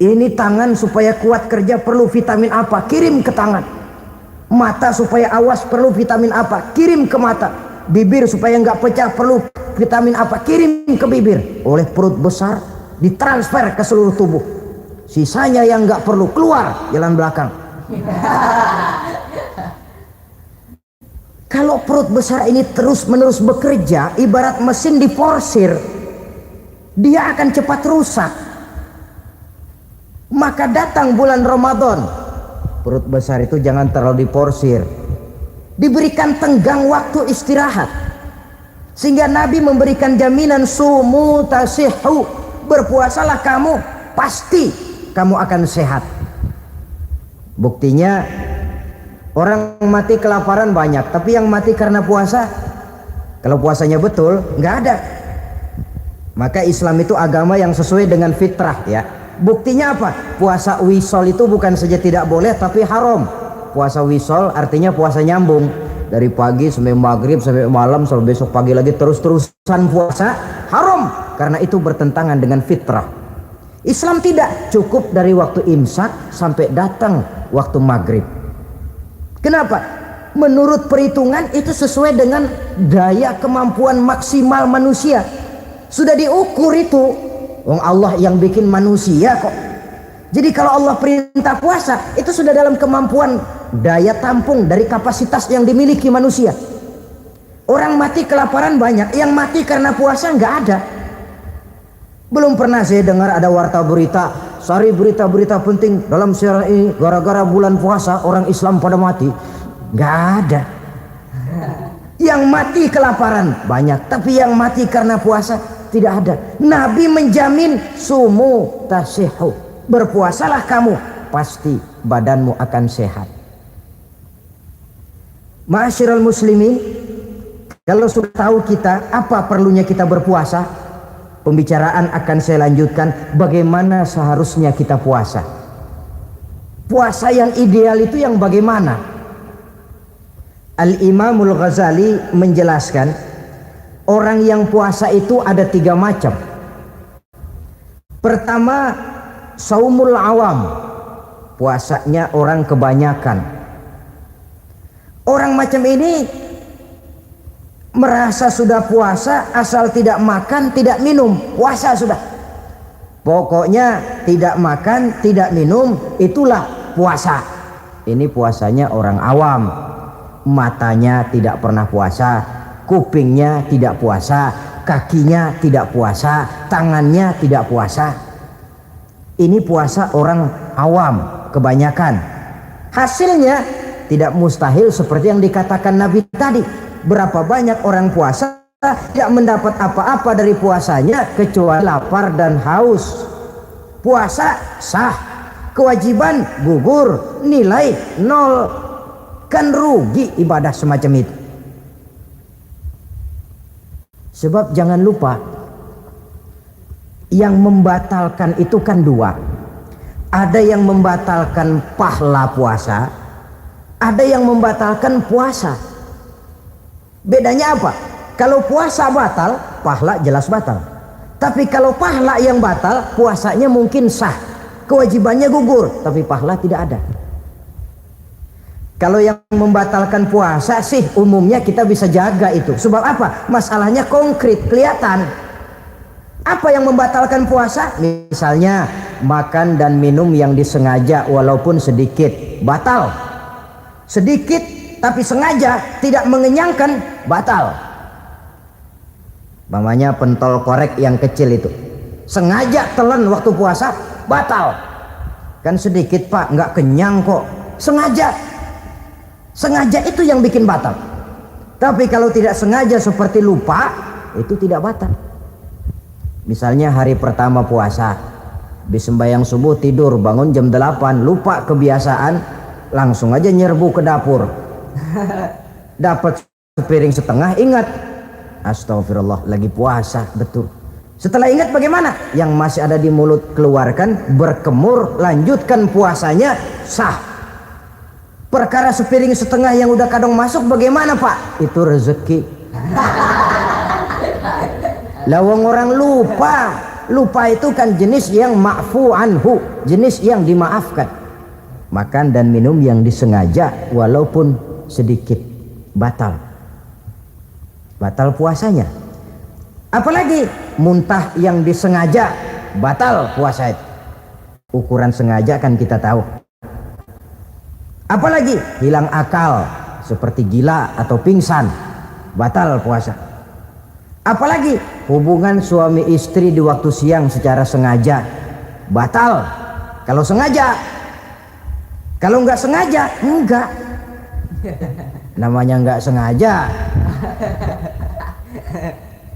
Ini tangan supaya kuat kerja perlu vitamin apa? Kirim ke tangan. Mata supaya awas perlu vitamin apa? Kirim ke mata. Bibir supaya nggak pecah perlu vitamin apa? Kirim ke bibir. Oleh perut besar ditransfer ke seluruh tubuh. Sisanya yang nggak perlu keluar jalan belakang. Kalau perut besar ini terus-menerus bekerja, ibarat mesin diporsir, dia akan cepat rusak. Maka datang bulan Ramadan, perut besar itu jangan terlalu diporsir, diberikan tenggang waktu istirahat. Sehingga Nabi memberikan jaminan, sumu tasihhu, berpuasalah kamu, pasti kamu akan sehat. Buktinya orang mati kelaparan banyak, tapi yang mati karena puasa, kalau puasanya betul, nggak ada. Maka Islam itu agama yang sesuai dengan fitrah, ya. Buktinya apa? Puasa wisol itu bukan saja tidak boleh, tapi haram. Puasa wisol artinya puasa nyambung, dari pagi sampai maghrib sampai malam sampai besok pagi lagi terus-terusan puasa, haram, karena itu bertentangan dengan fitrah. Islam tidak, cukup dari waktu imsak sampai datang waktu maghrib. Kenapa? Menurut perhitungan itu sesuai dengan daya kemampuan maksimal manusia. Sudah diukur itu. Allah yang bikin manusia kok. Jadi kalau Allah perintah puasa, itu sudah dalam kemampuan daya tampung dari kapasitas yang dimiliki manusia. Orang mati kelaparan banyak, yang mati karena puasa nggak ada. Belum pernah saya dengar ada warta berita, sari berita-berita penting dalam siaran ini, gara-gara bulan puasa orang Islam pada mati. Nggak ada. Yang mati kelaparan banyak, tapi yang mati karena puasa tidak ada. Nabi menjamin, sumu tasihhu, berpuasalah kamu, pasti badanmu akan sehat. Ma'asyiral muslimin, kalau sudah tahu kita apa perlunya kita berpuasa, pembicaraan akan saya lanjutkan bagaimana seharusnya kita puasa. Puasa yang ideal itu yang bagaimana? Al-Imamul Ghazali menjelaskan, orang yang puasa itu ada 3 macam. Pertama, saumul awam, puasanya orang kebanyakan. Orang macam ini merasa sudah puasa asal tidak makan, tidak minum, puasa sudah. Pokoknya tidak makan, tidak minum, itulah puasa. Ini puasanya orang awam. Matanya tidak pernah puasa, kupingnya tidak puasa, kakinya tidak puasa, tangannya tidak puasa. Ini puasa orang awam kebanyakan. Hasilnya tidak mustahil seperti yang dikatakan Nabi tadi. Berapa banyak orang puasa tidak mendapat apa-apa dari puasanya kecuali lapar dan haus. Puasa sah, kewajiban gugur, nilai 0. Kan rugi ibadah semacam itu. Sebab jangan lupa, yang membatalkan itu kan 2. Ada yang membatalkan pahala puasa, ada yang membatalkan puasa. Bedanya apa? Kalau puasa batal, pahala jelas batal. Tapi kalau pahala yang batal, puasanya mungkin sah, kewajibannya gugur, tapi pahala tidak ada. Kalau yang membatalkan puasa sih umumnya kita bisa jaga itu. Sebab apa? Masalahnya konkret, kelihatan. Apa yang membatalkan puasa? Misalnya makan dan minum yang disengaja walaupun sedikit, batal. Sedikit tapi sengaja tidak mengenyangkan, batal. Mamanya pentol korek yang kecil itu, sengaja telan waktu puasa, batal. Kan sedikit pak, nggak kenyang kok. Sengaja itu yang bikin batal. Tapi kalau tidak sengaja seperti lupa, itu tidak batal. Misalnya hari pertama puasa, habis sembahyang subuh tidur, bangun jam 8, lupa kebiasaan, langsung aja nyerbu ke dapur. Dapat sepiring setengah, ingat, astagfirullah, lagi puasa, betul. Setelah ingat bagaimana? Yang masih ada di mulut keluarkan, berkemur, lanjutkan puasanya, sah. Perkara sepiring setengah yang udah kadang masuk bagaimana pak? Itu rezeki. Lawang orang lupa itu kan jenis yang ma'fu anhu, jenis yang dimaafkan. Makan dan minum yang disengaja walaupun sedikit, batal puasanya. Apalagi muntah yang disengaja, batal puasa itu. Ukuran sengaja kan kita tahu. Apalagi hilang akal seperti gila atau pingsan, batal puasa. Apalagi hubungan suami istri di waktu siang secara sengaja, batal. Kalau sengaja. Kalau nggak sengaja, enggak. Namanya nggak sengaja.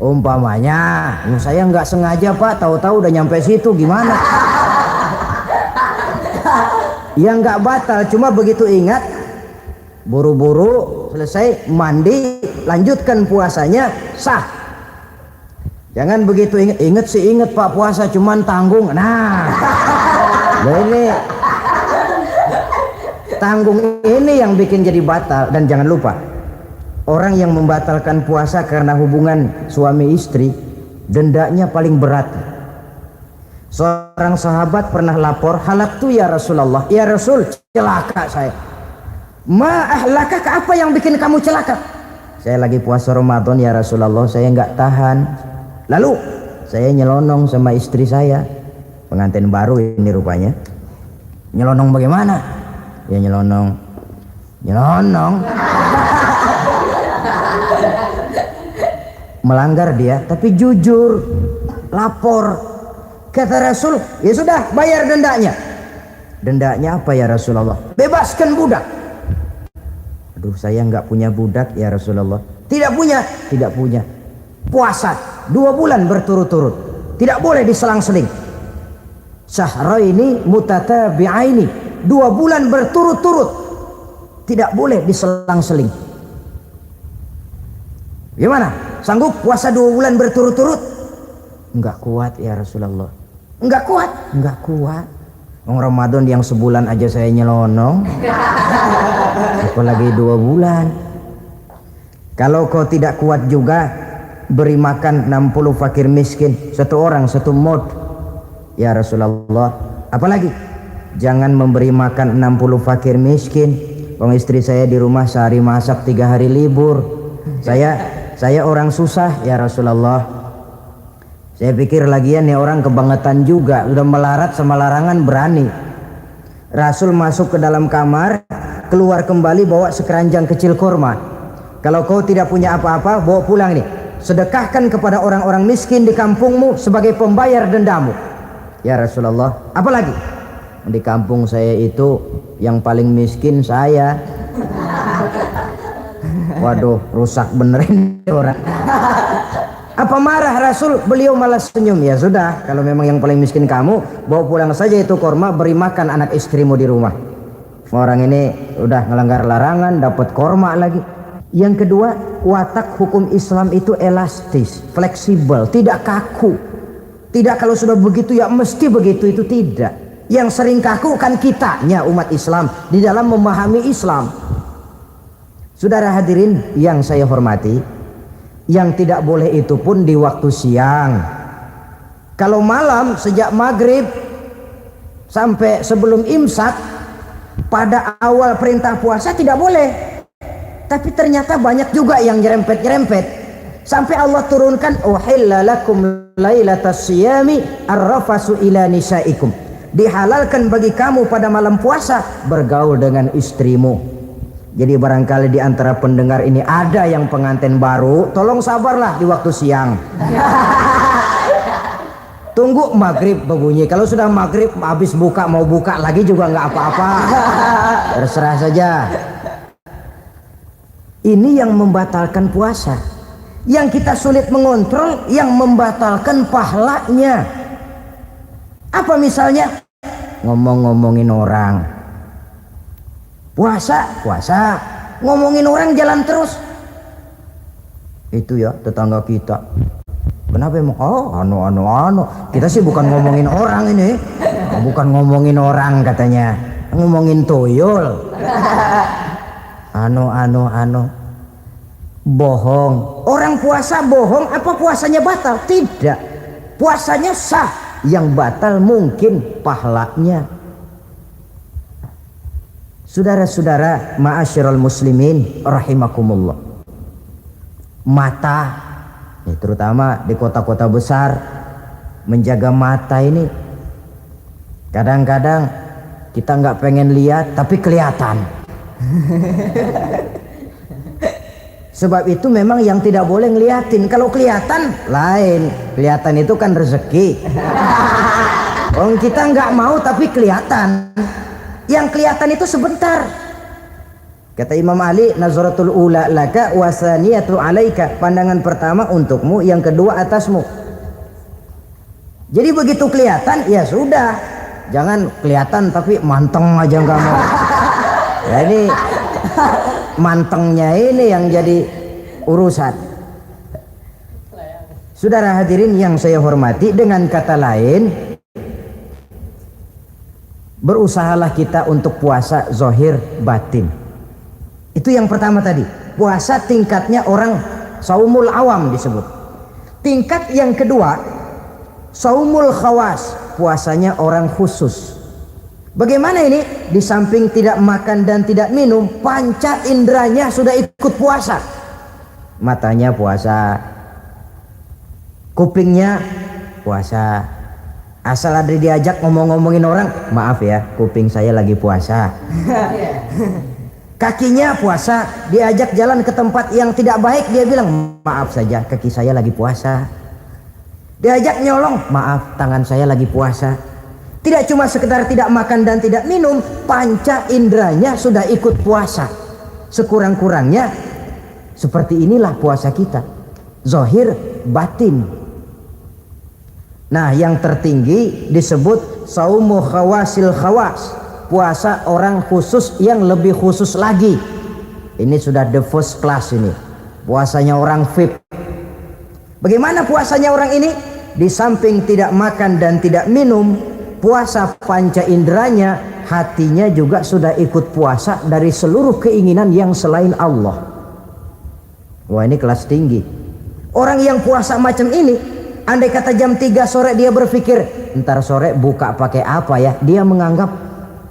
Umpamanya, saya nggak sengaja pak, tahu-tahu udah nyampe situ, gimana? Ya nggak batal, cuma begitu ingat, buru-buru selesai mandi, lanjutkan puasanya, sah. Jangan begitu ingat pak puasa cuman tanggung. Nah, ini tanggung ini yang bikin jadi batal. Dan jangan lupa, orang yang membatalkan puasa karena hubungan suami istri, dendanya paling berat. Seorang sahabat pernah lapor, halaktu ya Rasulullah, ya Rasul, celaka saya. Ma ahlaka, apa yang bikin kamu celaka? Saya lagi puasa Ramadan ya Rasulullah, saya nggak tahan. Lalu saya nyelonong sama istri saya, pengantin baru ini rupanya. Nyelonong bagaimana? Ya nyelonong. Melanggar dia, tapi jujur, lapor. Kata Rasul, ya sudah, bayar dendanya. Dendanya apa ya Rasulullah? Bebaskan budak. Aduh, saya nggak punya budak ya Rasulullah. Tidak punya. Puasa 2 bulan berturut-turut, tidak boleh diselang-seling. Syahraini mutatabi'aini, 2 bulan berturut-turut, tidak boleh diselang-seling. Gimana? Sanggup puasa 2 bulan berturut-turut? Enggak kuat ya Rasulullah. Enggak kuat. Ramadan yang sebulan aja saya nyelonong, apalagi 2 bulan. Kalau kau tidak kuat juga, beri makan 60 fakir miskin, 1 orang 1 mod ya Rasulullah. Apalagi jangan memberi makan 60 fakir miskin. Wong istri saya di rumah sehari masak 3 hari libur. Saya orang susah ya Rasulullah. Saya pikir lagian ya orang kebangetan juga, udah melarat sama larangan berani. Rasul masuk ke dalam kamar, keluar kembali bawa sekeranjang kecil kurma. Kalau kau tidak punya apa-apa, bawa pulang nih, sedekahkan kepada orang-orang miskin di kampungmu sebagai pembayar dendamu. Ya Rasulullah, apalagi di kampung saya itu yang paling miskin saya. Waduh, rusak benerin orang. Apa marah Rasul? Beliau malah senyum. Ya sudah, kalau memang yang paling miskin kamu, bawa pulang saja itu korma, beri makan anak istrimu di rumah. Orang ini udah ngelanggar larangan, dapat korma lagi. Yang kedua, watak hukum Islam itu elastis, fleksibel, tidak kaku. Tidak kalau sudah begitu ya mesti begitu, itu tidak. Yang sering kaku kan kitanya umat Islam di dalam memahami Islam. Saudara hadirin yang saya hormati, yang tidak boleh itu pun di waktu siang. Kalau malam sejak maghrib sampai sebelum imsak, pada awal perintah puasa tidak boleh. Tapi ternyata banyak juga yang nyerempet-nyerempet. Sampai Allah turunkan, uhilla lakum lailatas siyami arrafasu ila nisaikum. Dihalalkan bagi kamu pada malam puasa bergaul dengan istrimu. Jadi barangkali di antara pendengar ini ada yang pengantin baru, tolong sabarlah di waktu siang. Tunggu maghrib berbunyi. Kalau sudah maghrib habis buka, mau buka lagi juga nggak apa-apa. Terserah saja. Ini yang membatalkan puasa. Yang kita sulit mengontrol, yang membatalkan pahalanya. Apa misalnya? Ngomong-ngomongin orang. Puasa. Ngomongin orang jalan terus. Itu ya tetangga kita. Kenapa emang? Oh, anu. Kita sih bukan ngomongin orang ini. Bukan ngomongin orang katanya. Ngomongin tuyul. Anu. Bohong. Orang puasa bohong, apa puasanya batal? Tidak. Puasanya sah. Yang batal mungkin pahalanya. Saudara-saudara, ma'asyiral muslimin rahimakumullah. Mata, terutama di kota-kota besar, menjaga mata ini kadang-kadang kita nggak pengen lihat tapi kelihatan. Sebab itu memang yang tidak boleh ngeliatin. Kalau kelihatan lain, kelihatan itu kan rezeki. Orang kita nggak mau tapi kelihatan. Yang kelihatan itu sebentar. Kata Imam Ali, nazaratul ula laka wasaniyatu alaika. Pandangan pertama untukmu, yang kedua atasmu. Jadi begitu kelihatan, ya sudah. Jangan kelihatan tapi manteng aja nggak mau. Ya ini mantengnya ini yang jadi urusan. Saudara hadirin yang saya hormati, dengan kata lain, berusahalah kita untuk puasa zahir batin. Itu yang pertama tadi. Puasa tingkatnya orang saumul awam disebut. Tingkat yang kedua, saumul khawas, puasanya orang khusus. Bagaimana ini? Di samping tidak makan dan tidak minum, panca inderanya sudah ikut puasa. Matanya puasa, kupingnya puasa. Asal ada diajak ngomong-ngomongin orang, maaf ya, kuping saya lagi puasa. Kakinya puasa, diajak jalan ke tempat yang tidak baik, dia bilang, maaf saja, kaki saya lagi puasa. Diajak nyolong, maaf, tangan saya lagi puasa. Tidak cuma sekedar tidak makan dan tidak minum, panca inderanya sudah ikut puasa. Sekurang-kurangnya seperti inilah puasa kita, zahir batin. Nah, yang tertinggi disebut saumu khawasil khawas, puasa orang khusus yang lebih khusus lagi. Ini sudah the first class ini, puasanya orang VIP. Bagaimana puasanya orang ini? Di samping tidak makan dan tidak minum, puasa panca inderanya, hatinya juga sudah ikut puasa dari seluruh keinginan yang selain Allah. Wah, ini kelas tinggi. Orang yang puasa macam ini, andai kata jam 3 sore dia berpikir, ntar sore buka pakai apa ya, dia menganggap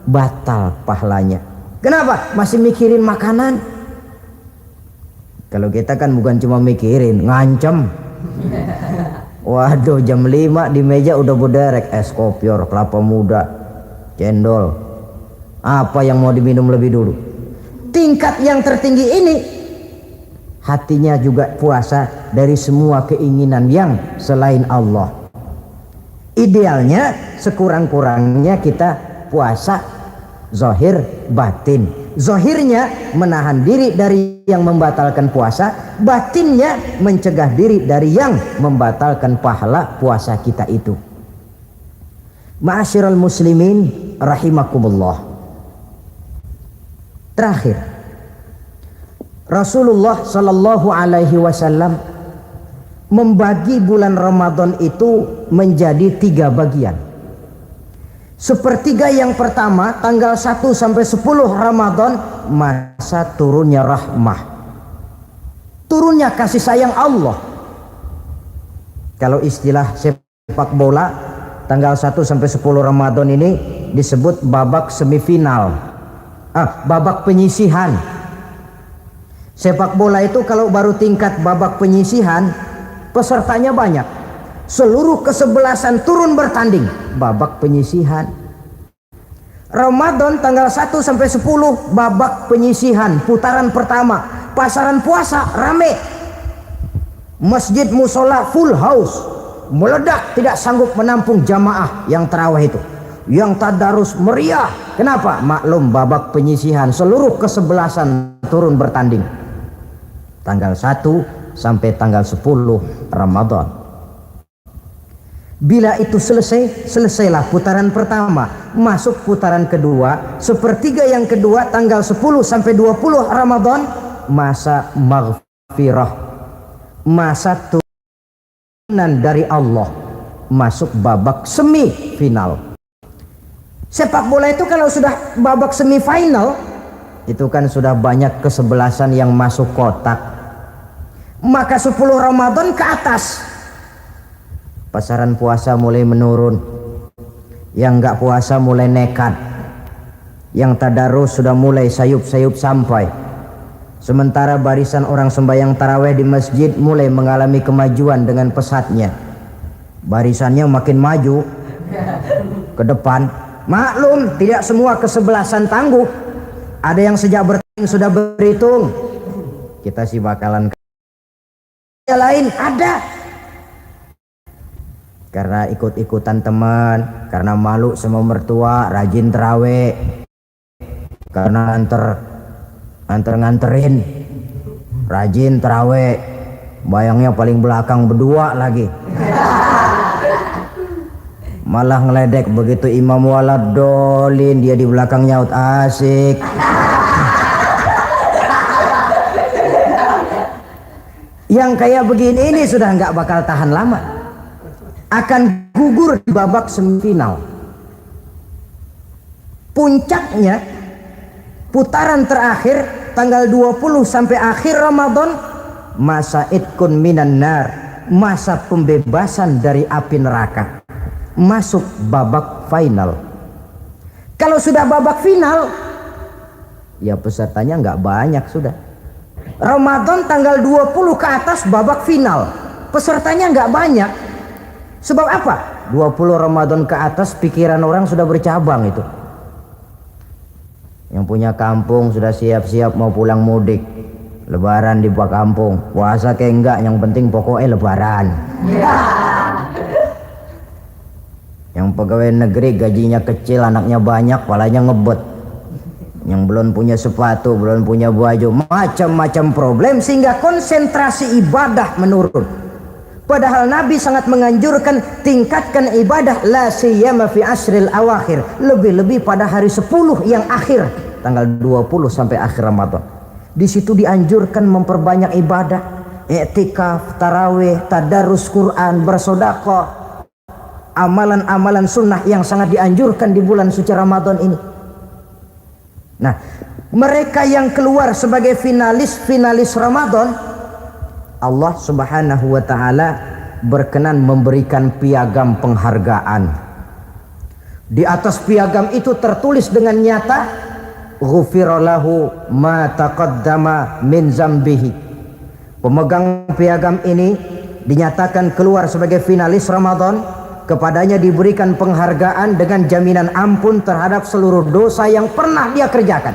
batal pahalanya. Kenapa? Masih mikirin makanan. Kalau kita kan bukan cuma mikirin, ngancem. Waduh, jam 5 di meja udah berderek es kopior, kelapa muda, cendol. Apa yang mau diminum lebih dulu? Tingkat yang tertinggi ini, hatinya juga puasa dari semua keinginan yang selain Allah. Idealnya sekurang-kurangnya kita puasa zahir batin. Zahirnya menahan diri dari yang membatalkan puasa, batinnya mencegah diri dari yang membatalkan pahala puasa kita itu. Ma'asyiral muslimin rahimakumullah. Terakhir, Rasulullah sallallahu alaihi wasallam membagi bulan Ramadan itu menjadi 3 bagian. Sepertiga yang pertama, tanggal 1 sampai 10 Ramadan, masa turunnya rahmah, turunnya kasih sayang Allah. Kalau istilah sepak bola, tanggal 1 sampai 10 Ramadan ini disebut babak semifinal. babak penyisihan. Sepak bola itu kalau baru tingkat babak penyisihan, pesertanya banyak. Seluruh kesebelasan turun bertanding, babak penyisihan. Ramadan tanggal 1 sampai 10 babak penyisihan, putaran pertama. Pasaran puasa rame. Masjid musola full house, meledak, tidak sanggup menampung jamaah yang tarawih itu. Yang tadarus meriah. Kenapa? Maklum babak penyisihan, seluruh kesebelasan turun bertanding. Tanggal 1 sampai tanggal 10 Ramadan. Bila itu selesai, selesailah putaran pertama, masuk putaran kedua. Sepertiga yang kedua tanggal 10 sampai 20 Ramadan, masa maghfirah, masa turunan dari Allah, masuk babak semifinal. Sepak bola itu kalau sudah babak semifinal, itu kan sudah banyak kesebelasan yang masuk kotak. Maka 10 Ramadan ke atas, pasaran puasa mulai menurun. Yang enggak puasa mulai nekat. Yang tadarus sudah mulai sayup-sayup sampai. Sementara barisan orang sembahyang tarawih di masjid mulai mengalami kemajuan dengan pesatnya. Barisannya makin maju ke depan. Maklum, tidak semua kesebelasan tangguh. Ada yang sejak bertanding sudah berhitung. Kita sih bakalan yang lain ada. Karena ikut-ikutan teman, karena malu sama mertua, rajin terawih. Karena nganterin, rajin terawih. Bayangnya paling belakang berdua lagi. Malah ngeledek begitu imam waladolin, dia di belakang nyaut asik. Yang kayak begini ini sudah nggak bakal tahan lama, akan gugur di babak semifinal. Puncaknya putaran terakhir tanggal 20 sampai akhir Ramadan, masa itkun minan nar, masa pembebasan dari api neraka, masuk babak final. Kalau sudah babak final, ya pesertanya nggak banyak sudah. Ramadan tanggal 20 ke atas babak final, pesertanya nggak banyak. Sebab apa? 20 Ramadan ke atas pikiran orang sudah bercabang itu. Yang punya kampung sudah siap-siap mau pulang mudik, lebaran di buah kampung. Puasa kayak enggak, yang penting pokoknya lebaran. Yang pegawai negeri gajinya kecil, anaknya banyak, palanya ngebet. Yang belum punya sepatu, belum punya baju, macam-macam problem, sehingga konsentrasi ibadah menurun. Padahal Nabi sangat menganjurkan tingkatkan ibadah, la siyama fi asril awakhir, lebih-lebih pada hari 10 yang akhir, tanggal 20 sampai akhir Ramadan. Di situ dianjurkan memperbanyak ibadah, i'tikaf, tarawih, tadarus Quran, bersedekah, amalan-amalan sunnah yang sangat dianjurkan di bulan suci Ramadan ini. Nah, mereka yang keluar sebagai finalis Ramadan, Allah Subhanahu wa ta'ala berkenan memberikan piagam penghargaan. Di atas piagam itu tertulis dengan nyata, ghufira lahu ma taqaddama min zambihi. Pemegang piagam ini dinyatakan keluar sebagai finalis Ramadan, kepadanya diberikan penghargaan dengan jaminan ampun terhadap seluruh dosa yang pernah dia kerjakan,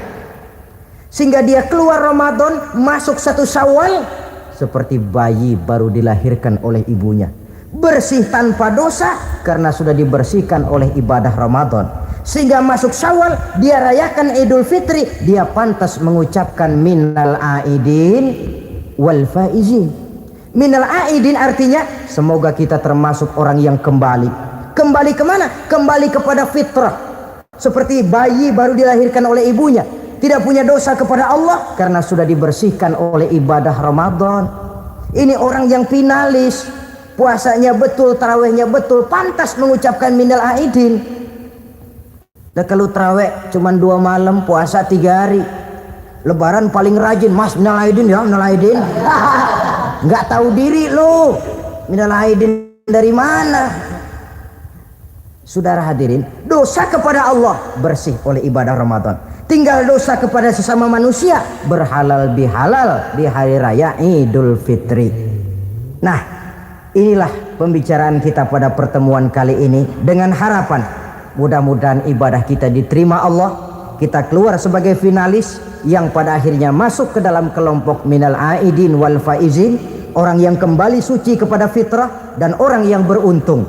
sehingga dia keluar Ramadan masuk 1 Syawal seperti bayi baru dilahirkan oleh ibunya, bersih tanpa dosa karena sudah dibersihkan oleh ibadah Ramadan, sehingga masuk Syawal dia rayakan Idul Fitri, dia pantas mengucapkan minal aidin wal faizin. Minal aidin artinya semoga kita termasuk orang yang kembali. Kembali kemana? Kembali kepada fitrah, seperti bayi baru dilahirkan oleh ibunya, tidak punya dosa kepada Allah karena sudah dibersihkan oleh ibadah Ramadan. Ini orang yang finalis, puasanya betul, tarawihnya betul, pantas mengucapkan minal aidin. Dan kalau tarawih cuma 2 malam, puasa 3 hari, lebaran paling rajin, mas minal aidin ya, minal aidin. Nggak tahu diri lo, minal aidin dari mana? Saudara hadirin, dosa kepada Allah bersih oleh ibadah Ramadan. tinggal dosa kepada sesama manusia, berhalal bihalal di hari raya Idul Fitri. Nah, inilah pembicaraan kita pada pertemuan kali ini, dengan harapan mudah-mudahan ibadah kita diterima Allah, kita keluar sebagai finalis yang pada akhirnya masuk ke dalam kelompok minal aidin wal faizin, orang yang kembali suci kepada fitrah dan orang yang beruntung.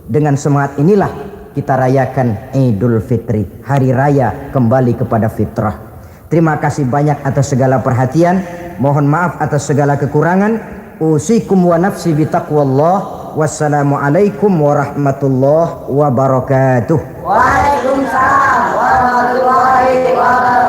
Dengan semangat inilah kita rayakan Idul Fitri, hari raya kembali kepada fitrah. Terima kasih banyak atas segala perhatian, mohon maaf atas segala kekurangan. Usikum wa nafsi bitaqwallah. Wassalamualaikum warahmatullahi wabarakatuh. Waalaikumsalam warahmatullahi wabarakatuh.